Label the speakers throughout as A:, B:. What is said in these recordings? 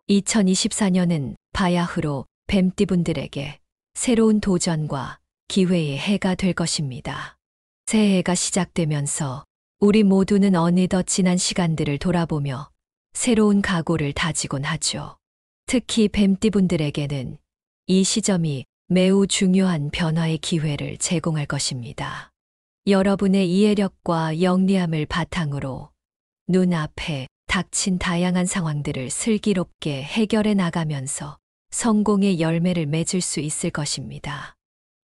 A: 2024년은 바야흐로 뱀띠분들에게 새로운 도전과 기회의 해가 될 것입니다. 새해가 시작되면서 우리 모두는 어느덧 지난 시간들을 돌아보며 새로운 각오를 다지곤 하죠. 특히 뱀띠분들에게는 이 시점이 매우 중요한 변화의 기회를 제공할 것입니다. 여러분의 이해력과 영리함을 바탕으로 눈앞에 닥친 다양한 상황들을 슬기롭게 해결해 나가면서 성공의 열매를 맺을 수 있을 것입니다.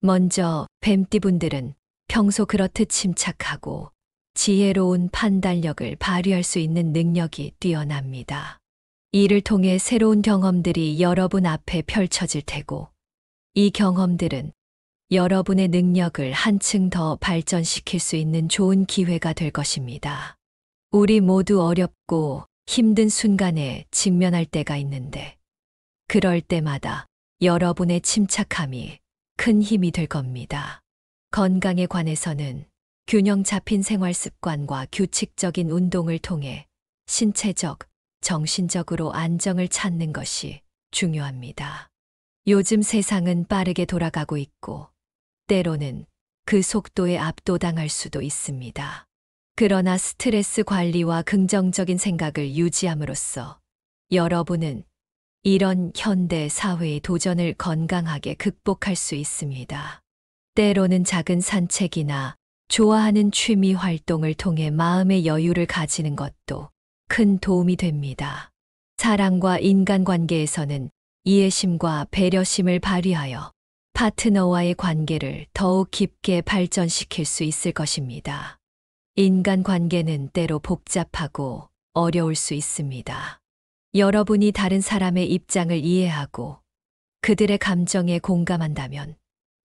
A: 먼저 뱀띠분들은 평소 그렇듯 침착하고 지혜로운 판단력을 발휘할 수 있는 능력이 뛰어납니다. 이를 통해 새로운 경험들이 여러분 앞에 펼쳐질 테고, 이 경험들은 여러분의 능력을 한층 더 발전시킬 수 있는 좋은 기회가 될 것입니다. 우리 모두 어렵고 힘든 순간에 직면할 때가 있는데, 그럴 때마다 여러분의 침착함이 큰 힘이 될 겁니다. 건강에 관해서는 균형 잡힌 생활 습관과 규칙적인 운동을 통해 신체적, 정신적으로 안정을 찾는 것이 중요합니다. 요즘 세상은 빠르게 돌아가고 있고, 때로는 그 속도에 압도당할 수도 있습니다. 그러나 스트레스 관리와 긍정적인 생각을 유지함으로써 여러분은 이런 현대 사회의 도전을 건강하게 극복할 수 있습니다. 때로는 작은 산책이나 좋아하는 취미 활동을 통해 마음의 여유를 가지는 것도 큰 도움이 됩니다. 사랑과 인간관계에서는 이해심과 배려심을 발휘하여 파트너와의 관계를 더욱 깊게 발전시킬 수 있을 것입니다. 인간관계는 때로 복잡하고 어려울 수 있습니다. 여러분이 다른 사람의 입장을 이해하고 그들의 감정에 공감한다면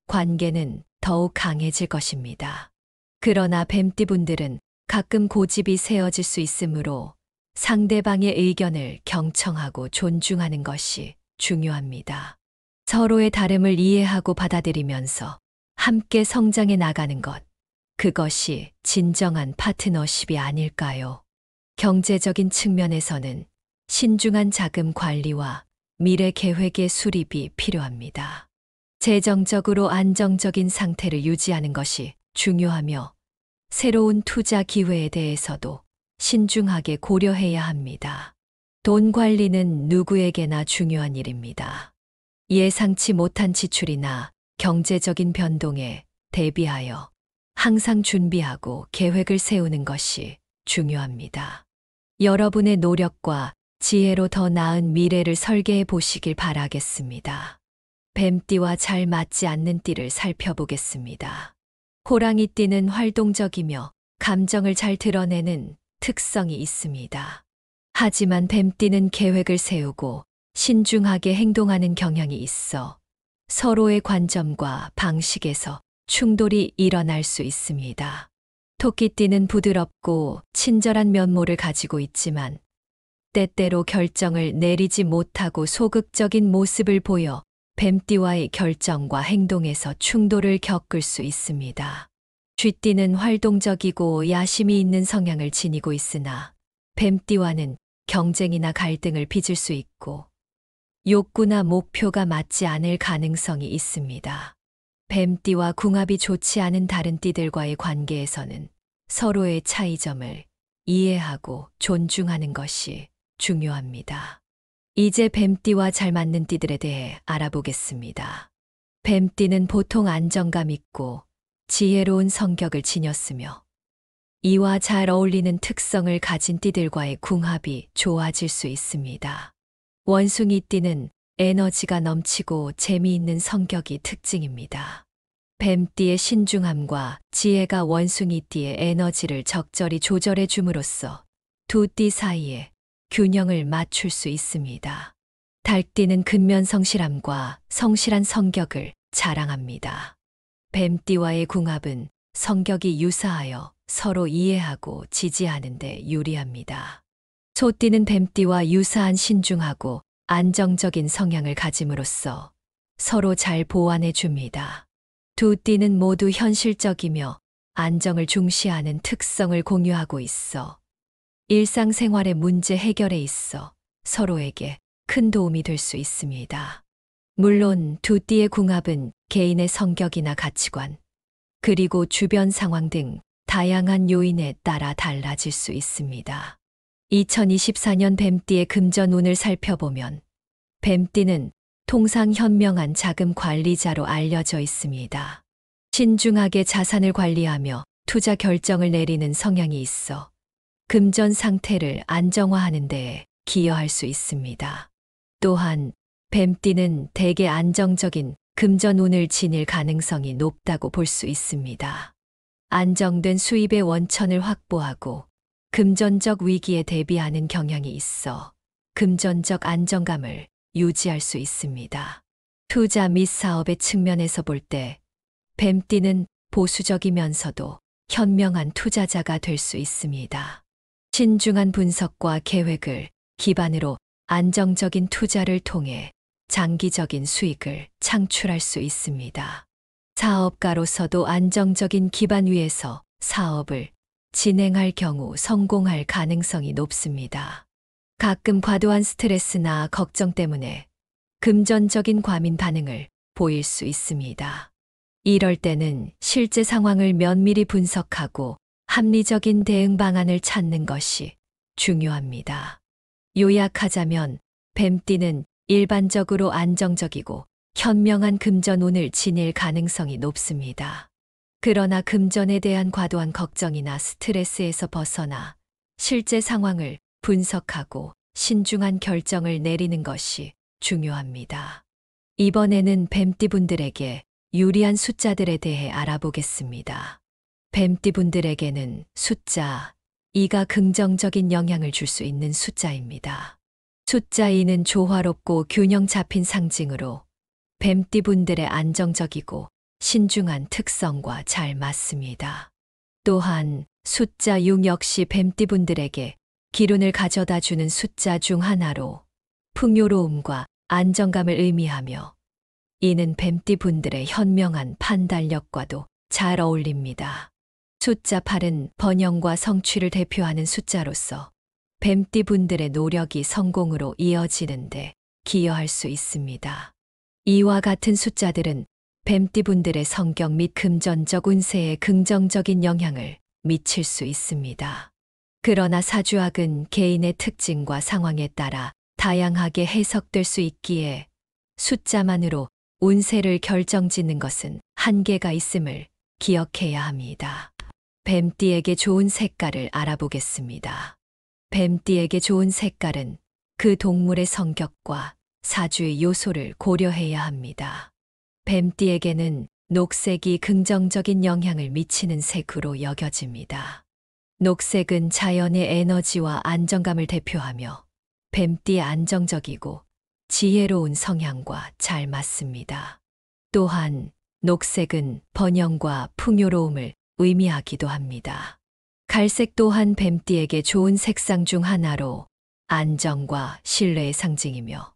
A: 관계는 더욱 강해질 것입니다. 그러나 뱀띠분들은 가끔 고집이 세어질 수 있으므로 상대방의 의견을 경청하고 존중하는 것이 중요합니다. 서로의 다름을 이해하고 받아들이면서 함께 성장해 나가는 것, 그것이 진정한 파트너십이 아닐까요? 경제적인 측면에서는 신중한 자금 관리와 미래 계획의 수립이 필요합니다. 재정적으로 안정적인 상태를 유지하는 것이 중요하며, 새로운 투자 기회에 대해서도 신중하게 고려해야 합니다. 돈 관리는 누구에게나 중요한 일입니다. 예상치 못한 지출이나 경제적인 변동에 대비하여 항상 준비하고 계획을 세우는 것이 중요합니다. 여러분의 노력과 지혜로 더 나은 미래를 설계해 보시길 바라겠습니다. 뱀띠와 잘 맞지 않는 띠를 살펴보겠습니다. 호랑이띠는 활동적이며 감정을 잘 드러내는 특성이 있습니다. 하지만 뱀띠는 계획을 세우고 신중하게 행동하는 경향이 있어 서로의 관점과 방식에서 충돌이 일어날 수 있습니다. 토끼띠는 부드럽고 친절한 면모를 가지고 있지만 때때로 결정을 내리지 못하고 소극적인 모습을 보여 뱀띠와의 결정과 행동에서 충돌을 겪을 수 있습니다. 쥐띠는 활동적이고 야심이 있는 성향을 지니고 있으나 뱀띠와는 경쟁이나 갈등을 빚을 수 있고 욕구나 목표가 맞지 않을 가능성이 있습니다. 뱀띠와 궁합이 좋지 않은 다른 띠들과의 관계에서는 서로의 차이점을 이해하고 존중하는 것이 중요합니다. 이제 뱀띠와 잘 맞는 띠들에 대해 알아보겠습니다. 뱀띠는 보통 안정감 있고 지혜로운 성격을 지녔으며 이와 잘 어울리는 특성을 가진 띠들과의 궁합이 좋아질 수 있습니다. 원숭이띠는 에너지가 넘치고 재미있는 성격이 특징입니다. 뱀띠의 신중함과 지혜가 원숭이띠의 에너지를 적절히 조절해 줌으로써 두 띠 사이에 균형을 맞출 수 있습니다. 닭띠는 근면성실함과 성실한 성격을 자랑합니다. 뱀띠와의 궁합은 성격이 유사하여 서로 이해하고 지지하는 데 유리합니다. 소띠는 뱀띠와 유사한 신중하고 안정적인 성향을 가짐으로써 서로 잘 보완해 줍니다. 두 띠는 모두 현실적이며 안정을 중시하는 특성을 공유하고 있어 일상생활의 문제 해결에 있어 서로에게 큰 도움이 될 수 있습니다. 물론 두 띠의 궁합은 개인의 성격이나 가치관, 그리고 주변 상황 등 다양한 요인에 따라 달라질 수 있습니다. 2024년 뱀띠의 금전운을 살펴보면 뱀띠는 통상 현명한 자금 관리자로 알려져 있습니다. 신중하게 자산을 관리하며 투자 결정을 내리는 성향이 있어 금전 상태를 안정화하는 데에 기여할 수 있습니다. 또한 뱀띠는 대개 안정적인 금전운을 지닐 가능성이 높다고 볼 수 있습니다. 안정된 수입의 원천을 확보하고 금전적 위기에 대비하는 경향이 있어 금전적 안정감을 유지할 수 있습니다. 투자 및 사업의 측면에서 볼 때 뱀띠는 보수적이면서도 현명한 투자자가 될 수 있습니다. 신중한 분석과 계획을 기반으로 안정적인 투자를 통해 장기적인 수익을 창출할 수 있습니다. 사업가로서도 안정적인 기반 위에서 사업을 진행할 경우 성공할 가능성이 높습니다. 가끔 과도한 스트레스나 걱정 때문에 금전적인 과민 반응을 보일 수 있습니다. 이럴 때는 실제 상황을 면밀히 분석하고 합리적인 대응 방안을 찾는 것이 중요합니다. 요약하자면 뱀띠는 일반적으로 안정적이고 현명한 금전운을 지닐 가능성이 높습니다. 그러나 금전에 대한 과도한 걱정이나 스트레스에서 벗어나 실제 상황을 분석하고 신중한 결정을 내리는 것이 중요합니다. 이번에는 뱀띠분들에게 유리한 숫자들에 대해 알아보겠습니다. 뱀띠분들에게는 숫자 2가 긍정적인 영향을 줄 수 있는 숫자입니다. 숫자 2는 조화롭고 균형 잡힌 상징으로 뱀띠분들의 안정적이고 신중한 특성과 잘 맞습니다. 또한 숫자 6 역시 뱀띠분들에게 기운을 가져다 주는 숫자 중 하나로 풍요로움과 안정감을 의미하며 이는 뱀띠분들의 현명한 판단력과도 잘 어울립니다. 숫자 8은 번영과 성취를 대표하는 숫자로서 뱀띠분들의 노력이 성공으로 이어지는데 기여할 수 있습니다. 이와 같은 숫자들은 뱀띠분들의 성격 및 금전적 운세에 긍정적인 영향을 미칠 수 있습니다. 그러나 사주학은 개인의 특징과 상황에 따라 다양하게 해석될 수 있기에 숫자만으로 운세를 결정짓는 것은 한계가 있음을 기억해야 합니다. 뱀띠에게 좋은 색깔을 알아보겠습니다. 뱀띠에게 좋은 색깔은 그 동물의 성격과 사주의 요소를 고려해야 합니다. 뱀띠에게는 녹색이 긍정적인 영향을 미치는 색으로 여겨집니다. 녹색은 자연의 에너지와 안정감을 대표하며 뱀띠의 안정적이고 지혜로운 성향과 잘 맞습니다. 또한 녹색은 번영과 풍요로움을 의미하기도 합니다. 갈색 또한 뱀띠에게 좋은 색상 중 하나로 안정과 신뢰의 상징이며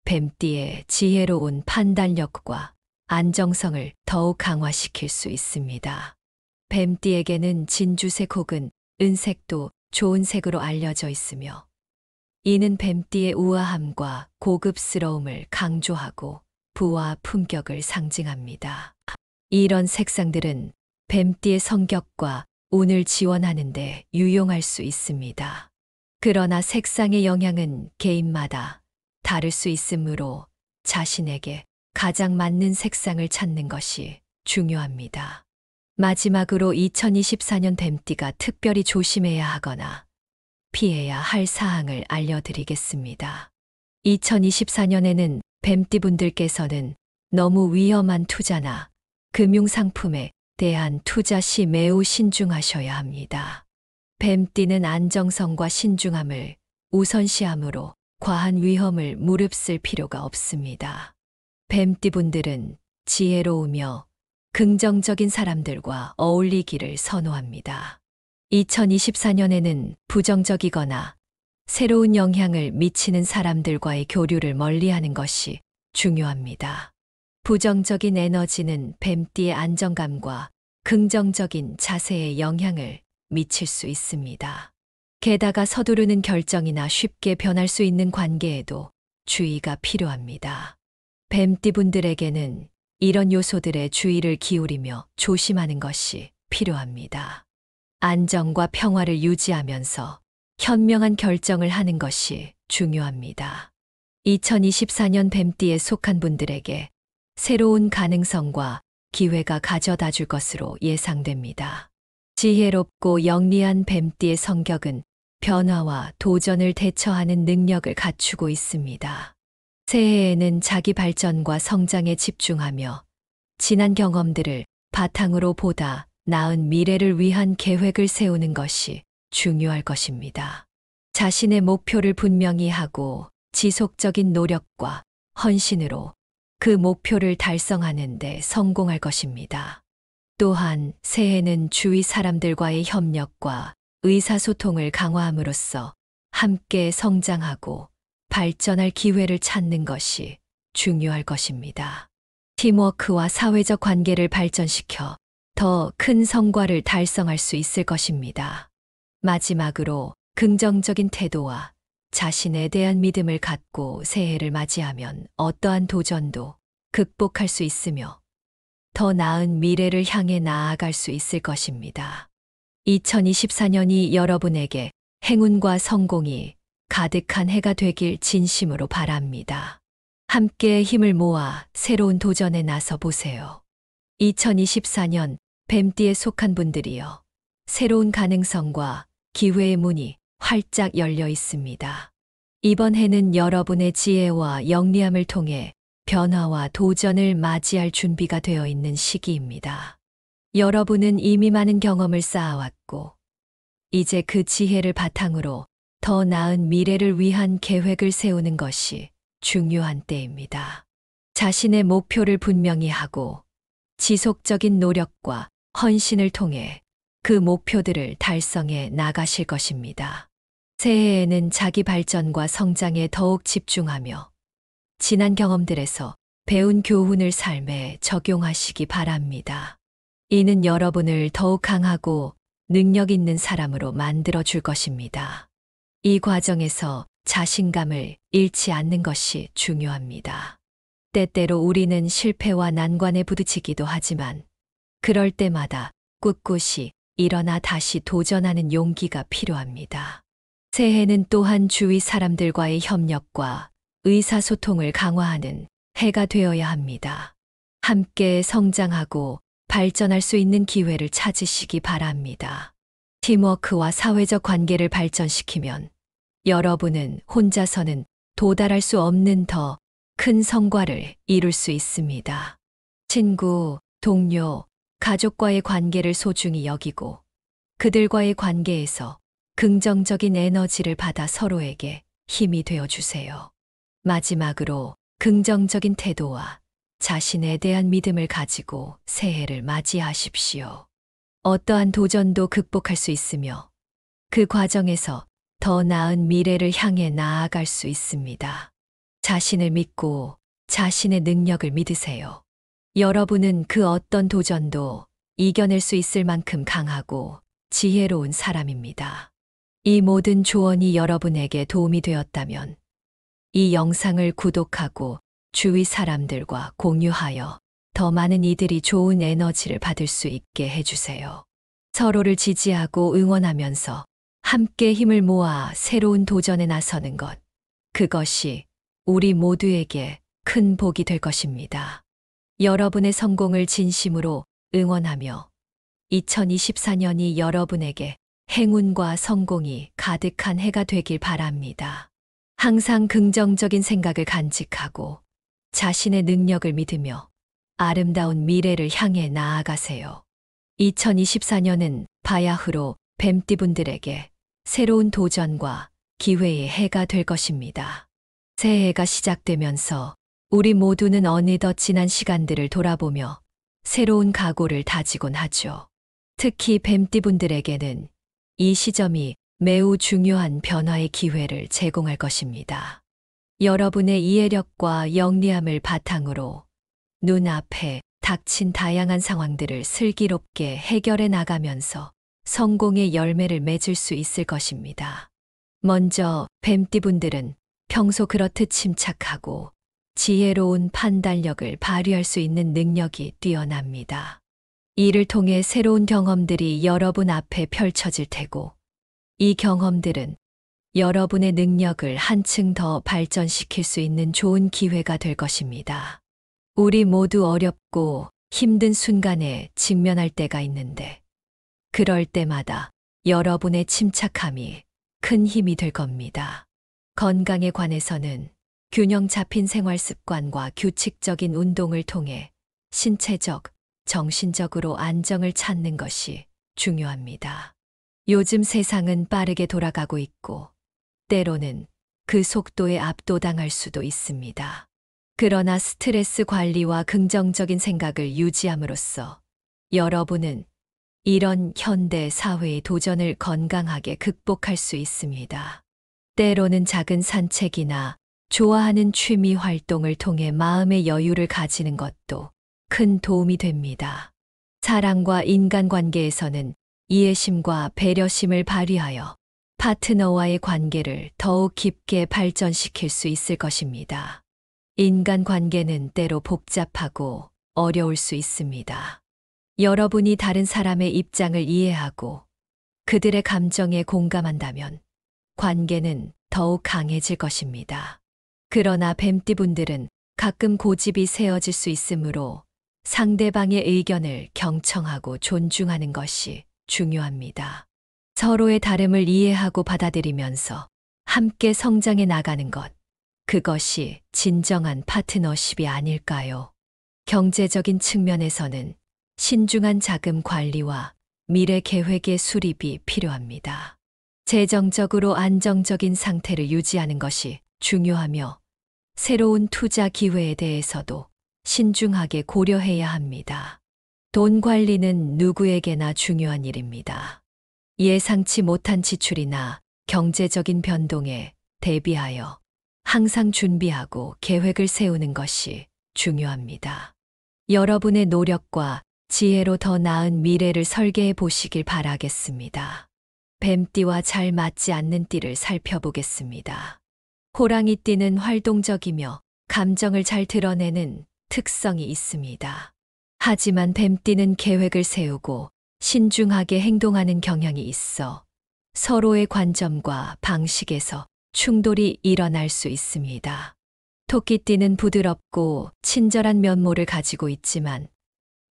A: 뱀띠의 지혜로운 판단력과 안정성을 더욱 강화시킬 수 있습니다. 뱀띠에게는 진주색 혹은 은색도 좋은 색으로 알려져 있으며 이는 뱀띠의 우아함과 고급스러움을 강조하고 부와 품격을 상징합니다. 이런 색상들은 뱀띠의 성격과 운을 지원하는 데 유용할 수 있습니다. 그러나 색상의 영향은 개인마다 다를 수 있으므로 자신에게 가장 맞는 색상을 찾는 것이 중요합니다. 마지막으로 2024년 뱀띠가 특별히 조심해야 하거나 피해야 할 사항을 알려드리겠습니다. 2024년에는 뱀띠분들께서는 너무 위험한 투자나 금융상품에 대한 투자 시 매우 신중하셔야 합니다. 뱀띠는 안정성과 신중함을 우선시하므로 과한 위험을 무릅쓸 필요가 없습니다. 뱀띠분들은 지혜로우며 긍정적인 사람들과 어울리기를 선호합니다. 2024년에는 부정적이거나 새로운 영향을 미치는 사람들과의 교류를 멀리하는 것이 중요합니다. 부정적인 에너지는 뱀띠의 안정감과 긍정적인 자세에 영향을 미칠 수 있습니다. 게다가 서두르는 결정이나 쉽게 변할 수 있는 관계에도 주의가 필요합니다. 뱀띠분들에게는 이런 요소들의 주의를 기울이며 조심하는 것이 필요합니다. 안정과 평화를 유지하면서 현명한 결정을 하는 것이 중요합니다. 2024년 뱀띠에 속한 분들에게 새로운 가능성과 기회가 가져다 줄 것으로 예상됩니다. 지혜롭고 영리한 뱀띠의 성격은 변화와 도전을 대처하는 능력을 갖추고 있습니다. 새해에는 자기 발전과 성장에 집중하며 지난 경험들을 바탕으로 보다 나은 미래를 위한 계획을 세우는 것이 중요할 것입니다. 자신의 목표를 분명히 하고 지속적인 노력과 헌신으로 그 목표를 달성하는 데 성공할 것입니다. 또한 새해는 주위 사람들과의 협력과 의사소통을 강화함으로써 함께 성장하고 발전할 기회를 찾는 것이 중요할 것입니다. 팀워크와 사회적 관계를 발전시켜 더 큰 성과를 달성할 수 있을 것입니다. 마지막으로 긍정적인 태도와 자신에 대한 믿음을 갖고 새해를 맞이하면 어떠한 도전도 극복할 수 있으며 더 나은 미래를 향해 나아갈 수 있을 것입니다. 2024년이 여러분에게 행운과 성공이 가득한 해가 되길 진심으로 바랍니다. 함께 힘을 모아 새로운 도전에 나서 보세요. 2024년 뱀띠에 속한 분들이여, 새로운 가능성과 기회의 문이 활짝 열려 있습니다. 이번 해는 여러분의 지혜와 영리함을 통해 변화와 도전을 맞이할 준비가 되어 있는 시기입니다. 여러분은 이미 많은 경험을 쌓아왔고, 이제 그 지혜를 바탕으로 더 나은 미래를 위한 계획을 세우는 것이 중요한 때입니다. 자신의 목표를 분명히 하고 지속적인 노력과 헌신을 통해 그 목표들을 달성해 나가실 것입니다. 새해에는 자기 발전과 성장에 더욱 집중하며 지난 경험들에서 배운 교훈을 삶에 적용하시기 바랍니다. 이는 여러분을 더욱 강하고 능력 있는 사람으로 만들어 줄 것입니다. 이 과정에서 자신감을 잃지 않는 것이 중요합니다. 때때로 우리는 실패와 난관에 부딪히기도 하지만 그럴 때마다 꿋꿋이 일어나 다시 도전하는 용기가 필요합니다. 새해는 또한 주위 사람들과의 협력과 의사소통을 강화하는 해가 되어야 합니다. 함께 성장하고 발전할 수 있는 기회를 찾으시기 바랍니다. 팀워크와 사회적 관계를 발전시키면 여러분은 혼자서는 도달할 수 없는 더 큰 성과를 이룰 수 있습니다. 친구, 동료, 가족과의 관계를 소중히 여기고 그들과의 관계에서 긍정적인 에너지를 받아 서로에게 힘이 되어 주세요. 마지막으로 긍정적인 태도와 자신에 대한 믿음을 가지고 새해를 맞이하십시오. 어떠한 도전도 극복할 수 있으며 그 과정에서 더 나은 미래를 향해 나아갈 수 있습니다. 자신을 믿고 자신의 능력을 믿으세요. 여러분은 그 어떤 도전도 이겨낼 수 있을 만큼 강하고 지혜로운 사람입니다. 이 모든 조언이 여러분에게 도움이 되었다면 이 영상을 구독하고 주위 사람들과 공유하여 더 많은 이들이 좋은 에너지를 받을 수 있게 해주세요. 서로를 지지하고 응원하면서 함께 힘을 모아 새로운 도전에 나서는 것, 그것이 우리 모두에게 큰 복이 될 것입니다. 여러분의 성공을 진심으로 응원하며 2024년이 여러분에게 행운과 성공이 가득한 해가 되길 바랍니다. 항상 긍정적인 생각을 간직하고 자신의 능력을 믿으며 아름다운 미래를 향해 나아가세요. 2024년은 바야흐로 뱀띠분들에게 새로운 도전과 기회의 해가 될 것입니다. 새해가 시작되면서 우리 모두는 어느덧 지난 시간들을 돌아보며 새로운 각오를 다지곤 하죠. 특히 뱀띠분들에게는 이 시점이 매우 중요한 변화의 기회를 제공할 것입니다. 여러분의 이해력과 영리함을 바탕으로 눈앞에 닥친 다양한 상황들을 슬기롭게 해결해 나가면서 성공의 열매를 맺을 수 있을 것입니다. 먼저 뱀띠분들은 평소 그렇듯 침착하고 지혜로운 판단력을 발휘할 수 있는 능력이 뛰어납니다. 이를 통해 새로운 경험들이 여러분 앞에 펼쳐질 테고, 이 경험들은 여러분의 능력을 한층 더 발전시킬 수 있는 좋은 기회가 될 것입니다. 우리 모두 어렵고 힘든 순간에 직면할 때가 있는데, 그럴 때마다 여러분의 침착함이 큰 힘이 될 겁니다. 건강에 관해서는 균형 잡힌 생활 습관과 규칙적인 운동을 통해 신체적, 정신적으로 안정을 찾는 것이 중요합니다. 요즘 세상은 빠르게 돌아가고 있고, 때로는 그 속도에 압도당할 수도 있습니다. 그러나 스트레스 관리와 긍정적인 생각을 유지함으로써 여러분은 이런 현대 사회의 도전을 건강하게 극복할 수 있습니다. 때로는 작은 산책이나 좋아하는 취미 활동을 통해 마음의 여유를 가지는 것도 큰 도움이 됩니다. 사랑과 인간관계에서는 이해심과 배려심을 발휘하여 파트너와의 관계를 더욱 깊게 발전시킬 수 있을 것입니다. 인간관계는 때로 복잡하고 어려울 수 있습니다. 여러분이 다른 사람의 입장을 이해하고 그들의 감정에 공감한다면 관계는 더욱 강해질 것입니다. 그러나 뱀띠분들은 가끔 고집이 세어질 수 있으므로 상대방의 의견을 경청하고 존중하는 것이 중요합니다. 서로의 다름을 이해하고 받아들이면서 함께 성장해 나가는 것, 그것이 진정한 파트너십이 아닐까요? 경제적인 측면에서는 신중한 자금 관리와 미래 계획의 수립이 필요합니다. 재정적으로 안정적인 상태를 유지하는 것이 중요하며 새로운 투자 기회에 대해서도 신중하게 고려해야 합니다. 돈 관리는 누구에게나 중요한 일입니다. 예상치 못한 지출이나 경제적인 변동에 대비하여 항상 준비하고 계획을 세우는 것이 중요합니다. 여러분의 노력과 지혜로 더 나은 미래를 설계해 보시길 바라겠습니다. 뱀띠와 잘 맞지 않는 띠를 살펴보겠습니다. 호랑이띠는 활동적이며 감정을 잘 드러내는 특성이 있습니다. 하지만 뱀띠는 계획을 세우고 신중하게 행동하는 경향이 있어 서로의 관점과 방식에서 충돌이 일어날 수 있습니다. 토끼띠는 부드럽고 친절한 면모를 가지고 있지만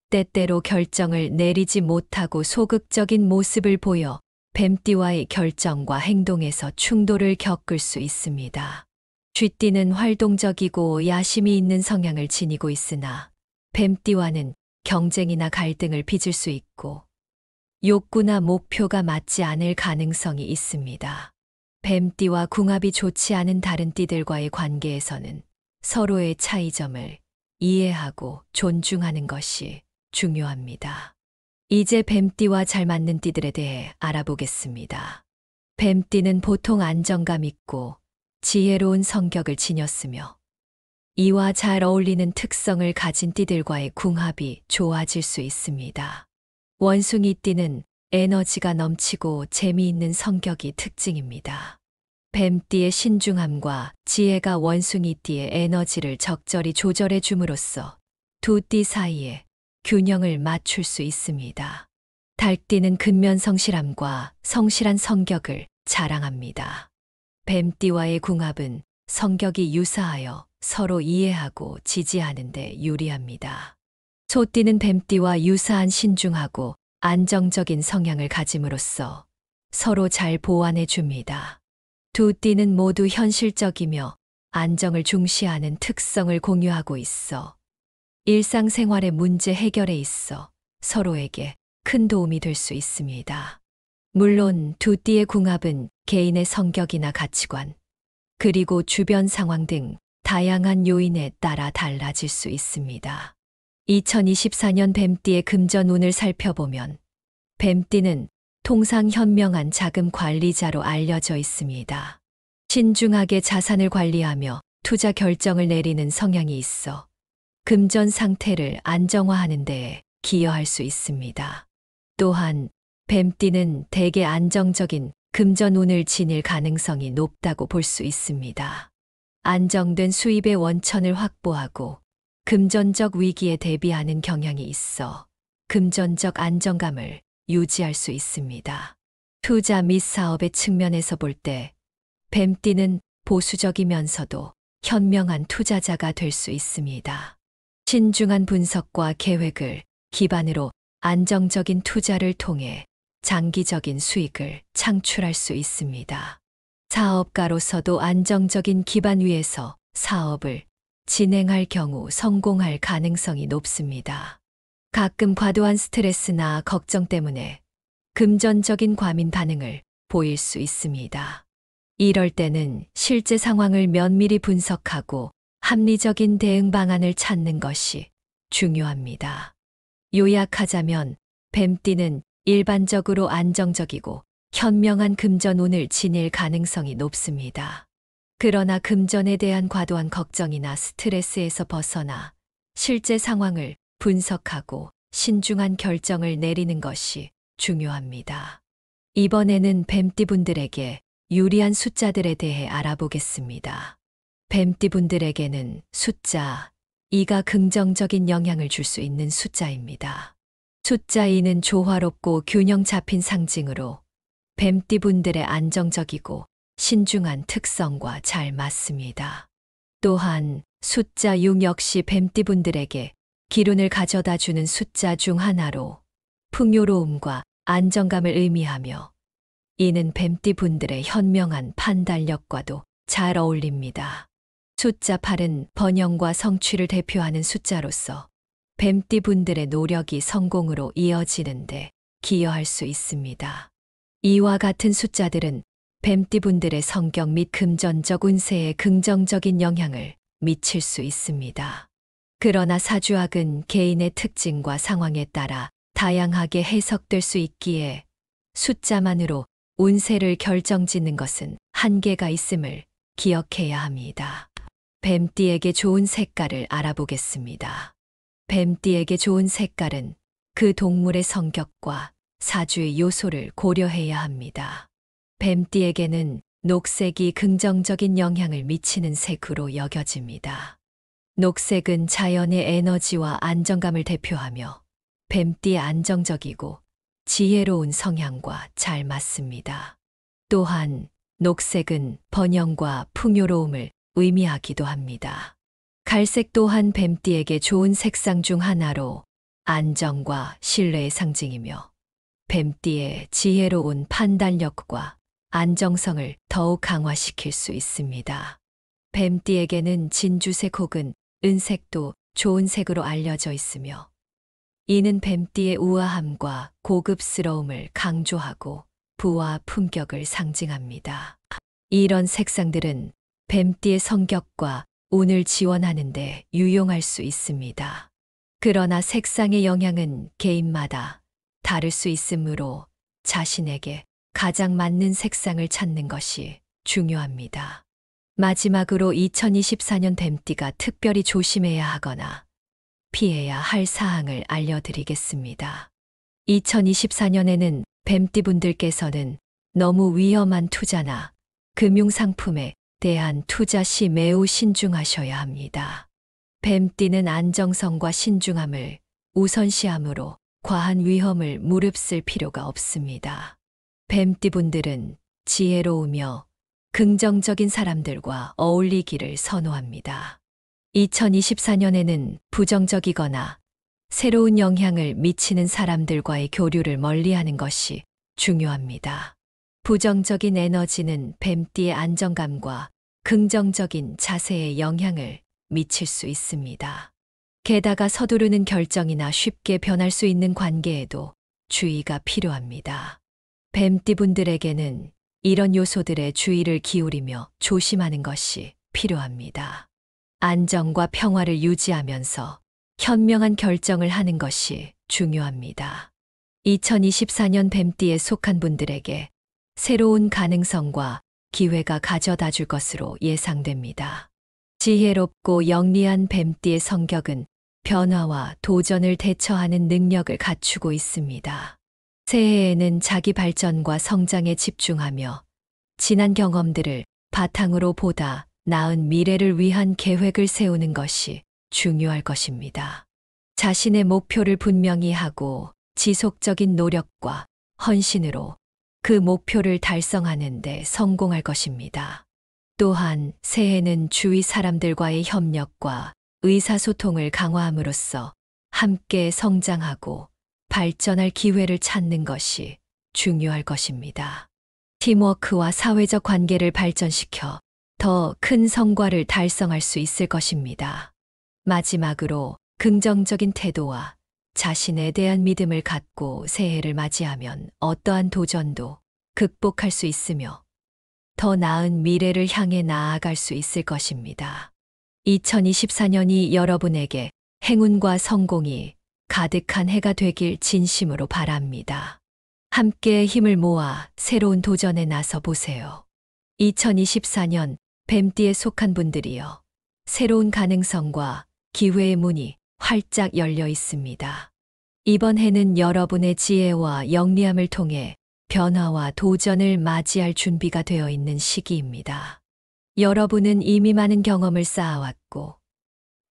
A: 때때로 결정을 내리지 못하고 소극적인 모습을 보여 뱀띠와의 결정과 행동에서 충돌을 겪을 수 있습니다. 쥐띠는 활동적이고 야심이 있는 성향을 지니고 있으나 뱀띠와는 경쟁이나 갈등을 빚을 수 있고 욕구나 목표가 맞지 않을 가능성이 있습니다. 뱀띠와 궁합이 좋지 않은 다른 띠들과의 관계에서는 서로의 차이점을 이해하고 존중하는 것이 중요합니다. 이제 뱀띠와 잘 맞는 띠들에 대해 알아보겠습니다. 뱀띠는 보통 안정감 있고 지혜로운 성격을 지녔으며 이와 잘 어울리는 특성을 가진 띠들과의 궁합이 좋아질 수 있습니다. 원숭이띠는 에너지가 넘치고 재미있는 성격이 특징입니다. 뱀띠의 신중함과 지혜가 원숭이띠의 에너지를 적절히 조절해 줌으로써 두 띠 사이에 균형을 맞출 수 있습니다. 닭띠는 근면 성실함과 성실한 성격을 자랑합니다. 뱀띠와의 궁합은 성격이 유사하여 서로 이해하고 지지하는 데 유리합니다. 소띠는 뱀띠와 유사한 신중하고 안정적인 성향을 가짐으로써 서로 잘 보완해 줍니다. 두 띠는 모두 현실적이며 안정을 중시하는 특성을 공유하고 있어 일상생활의 문제 해결에 있어 서로에게 큰 도움이 될 수 있습니다. 물론 두 띠의 궁합은 개인의 성격이나 가치관, 그리고 주변 상황 등 다양한 요인에 따라 달라질 수 있습니다. 2024년 뱀띠의 금전운을 살펴보면 뱀띠는 통상 현명한 자금 관리자로 알려져 있습니다. 신중하게 자산을 관리하며 투자 결정을 내리는 성향이 있어 금전 상태를 안정화하는 데에 기여할 수 있습니다. 또한 뱀띠는 대개 안정적인 금전운을 지닐 가능성이 높다고 볼 수 있습니다. 안정된 수입의 원천을 확보하고 금전적 위기에 대비하는 경향이 있어 금전적 안정감을 유지할 수 있습니다. 투자 및 사업의 측면에서 볼 때 뱀띠는 보수적이면서도 현명한 투자자가 될 수 있습니다. 신중한 분석과 계획을 기반으로 안정적인 투자를 통해 장기적인 수익을 창출할 수 있습니다. 사업가로서도 안정적인 기반 위에서 사업을 진행할 경우 성공할 가능성이 높습니다. 가끔 과도한 스트레스나 걱정 때문에 금전적인 과민 반응을 보일 수 있습니다. 이럴 때는 실제 상황을 면밀히 분석하고 합리적인 대응 방안을 찾는 것이 중요합니다. 요약하자면 뱀띠는 일반적으로 안정적이고 현명한 금전운을 지닐 가능성이 높습니다. 그러나 금전에 대한 과도한 걱정이나 스트레스에서 벗어나 실제 상황을 분석하고 신중한 결정을 내리는 것이 중요합니다. 이번에는 뱀띠분들에게 유리한 숫자들에 대해 알아보겠습니다. 뱀띠분들에게는 숫자 2가 긍정적인 영향을 줄 수 있는 숫자입니다. 숫자 2는 조화롭고 균형 잡힌 상징으로 뱀띠분들의 안정적이고 신중한 특성과 잘 맞습니다. 또한 숫자 6 역시 뱀띠분들에게 기운을 가져다 주는 숫자 중 하나로 풍요로움과 안정감을 의미하며 이는 뱀띠분들의 현명한 판단력과도 잘 어울립니다. 숫자 8은 번영과 성취를 대표하는 숫자로서 뱀띠분들의 노력이 성공으로 이어지는데 기여할 수 있습니다. 이와 같은 숫자들은 뱀띠분들의 성격 및 금전적 운세에 긍정적인 영향을 미칠 수 있습니다. 그러나 사주학은 개인의 특징과 상황에 따라 다양하게 해석될 수 있기에 숫자만으로 운세를 결정짓는 것은 한계가 있음을 기억해야 합니다. 뱀띠에게 좋은 색깔을 알아보겠습니다. 뱀띠에게 좋은 색깔은 그 동물의 성격과 사주의 요소를 고려해야 합니다. 뱀띠에게는 녹색이 긍정적인 영향을 미치는 색으로 여겨집니다. 녹색은 자연의 에너지와 안정감을 대표하며 뱀띠의 안정적이고 지혜로운 성향과 잘 맞습니다. 또한 녹색은 번영과 풍요로움을 의미하기도 합니다. 갈색 또한 뱀띠에게 좋은 색상 중 하나로 안정과 신뢰의 상징이며 뱀띠의 지혜로운 판단력과 안정성을 더욱 강화시킬 수 있습니다. 뱀띠에게는 진주색 혹은 은색도 좋은 색으로 알려져 있으며 이는 뱀띠의 우아함과 고급스러움을 강조하고 부와 품격을 상징합니다. 이런 색상들은 뱀띠의 성격과 운을 지원하는 데 유용할 수 있습니다. 그러나 색상의 영향은 개인마다 다를 수 있으므로 자신에게 가장 맞는 색상을 찾는 것이 중요합니다. 마지막으로 2024년 뱀띠가 특별히 조심해야 하거나 피해야 할 사항을 알려드리겠습니다. 2024년에는 뱀띠분들께서는 너무 위험한 투자나 금융상품에 대한 투자 시 매우 신중하셔야 합니다. 뱀띠는 안정성과 신중함을 우선시하므로 과한 위험을 무릅쓸 필요가 없습니다. 뱀띠분들은 지혜로우며 긍정적인 사람들과 어울리기를 선호합니다. 2024년에는 부정적이거나 새로운 영향을 미치는 사람들과의 교류를 멀리하는 것이 중요합니다. 부정적인 에너지는 뱀띠의 안정감과 긍정적인 자세에 영향을 미칠 수 있습니다. 게다가 서두르는 결정이나 쉽게 변할 수 있는 관계에도 주의가 필요합니다. 뱀띠분들에게는 이런 요소들에 주의를 기울이며 조심하는 것이 필요합니다. 안정과 평화를 유지하면서 현명한 결정을 하는 것이 중요합니다. 2024년 뱀띠에 속한 분들에게 새로운 가능성과 기회가 가져다 줄 것으로 예상됩니다. 지혜롭고 영리한 뱀띠의 성격은 변화와 도전을 대처하는 능력을 갖추고 있습니다. 새해에는 자기 발전과 성장에 집중하며 지난 경험들을 바탕으로 보다 나은 미래를 위한 계획을 세우는 것이 중요할 것입니다. 자신의 목표를 분명히 하고 지속적인 노력과 헌신으로 그 목표를 달성하는 데 성공할 것입니다. 또한 새해는 주위 사람들과의 협력과 의사소통을 강화함으로써 함께 성장하고 발전할 기회를 찾는 것이 중요할 것입니다. 팀워크와 사회적 관계를 발전시켜 더 큰 성과를 달성할 수 있을 것입니다. 마지막으로 긍정적인 태도와 자신에 대한 믿음을 갖고 새해를 맞이하면 어떠한 도전도 극복할 수 있으며 더 나은 미래를 향해 나아갈 수 있을 것입니다. 2024년이 여러분에게 행운과 성공이 가득한 해가 되길 진심으로 바랍니다. 함께 힘을 모아 새로운 도전에 나서 보세요. 2024년 뱀띠에 속한 분들이여, 새로운 가능성과 기회의 문이 활짝 열려 있습니다. 이번 해는 여러분의 지혜와 영리함을 통해 변화와 도전을 맞이할 준비가 되어 있는 시기입니다. 여러분은 이미 많은 경험을 쌓아왔고,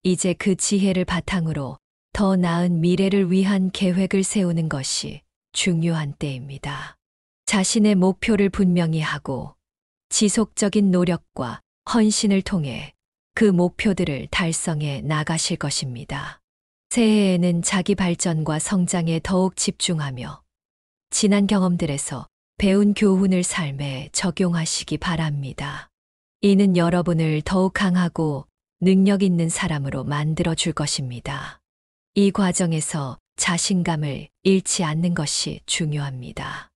A: 이제 그 지혜를 바탕으로 더 나은 미래를 위한 계획을 세우는 것이 중요한 때입니다. 자신의 목표를 분명히 하고 지속적인 노력과 헌신을 통해 그 목표들을 달성해 나가실 것입니다. 새해에는 자기 발전과 성장에 더욱 집중하며 지난 경험들에서 배운 교훈을 삶에 적용하시기 바랍니다. 이는 여러분을 더욱 강하고 능력 있는 사람으로 만들어 줄 것입니다. 이 과정에서 자신감을 잃지 않는 것이 중요합니다.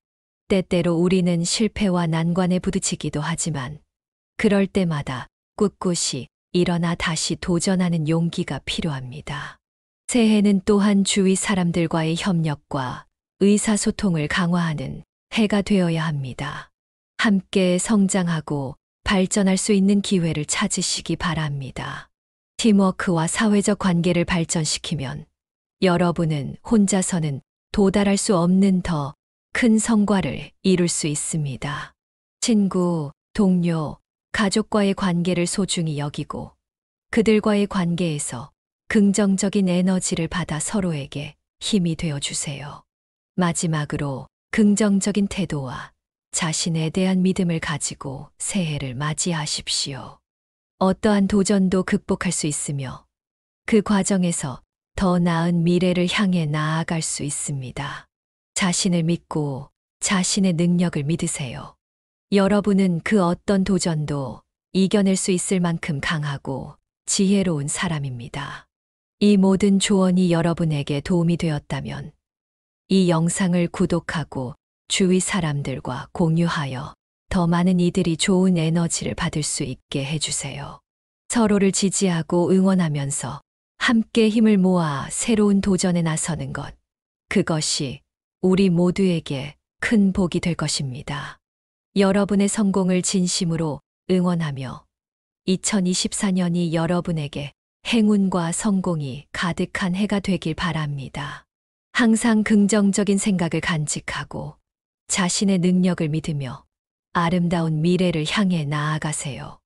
A: 때때로 우리는 실패와 난관에 부딪히기도 하지만 그럴 때마다 꿋꿋이 일어나 다시 도전하는 용기가 필요합니다. 새해는 또한 주위 사람들과의 협력과 의사소통을 강화하는 해가 되어야 합니다. 함께 성장하고 발전할 수 있는 기회를 찾으시기 바랍니다. 팀워크와 사회적 관계를 발전시키면 여러분은 혼자서는 도달할 수 없는 더 큰 성과를 이룰 수 있습니다. 친구, 동료, 가족과의 관계를 소중히 여기고 그들과의 관계에서 긍정적인 에너지를 받아 서로에게 힘이 되어 주세요. 마지막으로 긍정적인 태도와 자신에 대한 믿음을 가지고 새해를 맞이하십시오. 어떠한 도전도 극복할 수 있으며 그 과정에서 더 나은 미래를 향해 나아갈 수 있습니다. 자신을 믿고 자신의 능력을 믿으세요. 여러분은 그 어떤 도전도 이겨낼 수 있을 만큼 강하고 지혜로운 사람입니다. 이 모든 조언이 여러분에게 도움이 되었다면 이 영상을 구독하고 주위 사람들과 공유하여 더 많은 이들이 좋은 에너지를 받을 수 있게 해주세요. 서로를 지지하고 응원하면서 함께 힘을 모아 새로운 도전에 나서는 것, 그것이 우리 모두에게 큰 복이 될 것입니다. 여러분의 성공을 진심으로 응원하며 2024년이 여러분에게 행운과 성공이 가득한 해가 되길 바랍니다. 항상 긍정적인 생각을 간직하고 자신의 능력을 믿으며 아름다운 미래를 향해 나아가세요.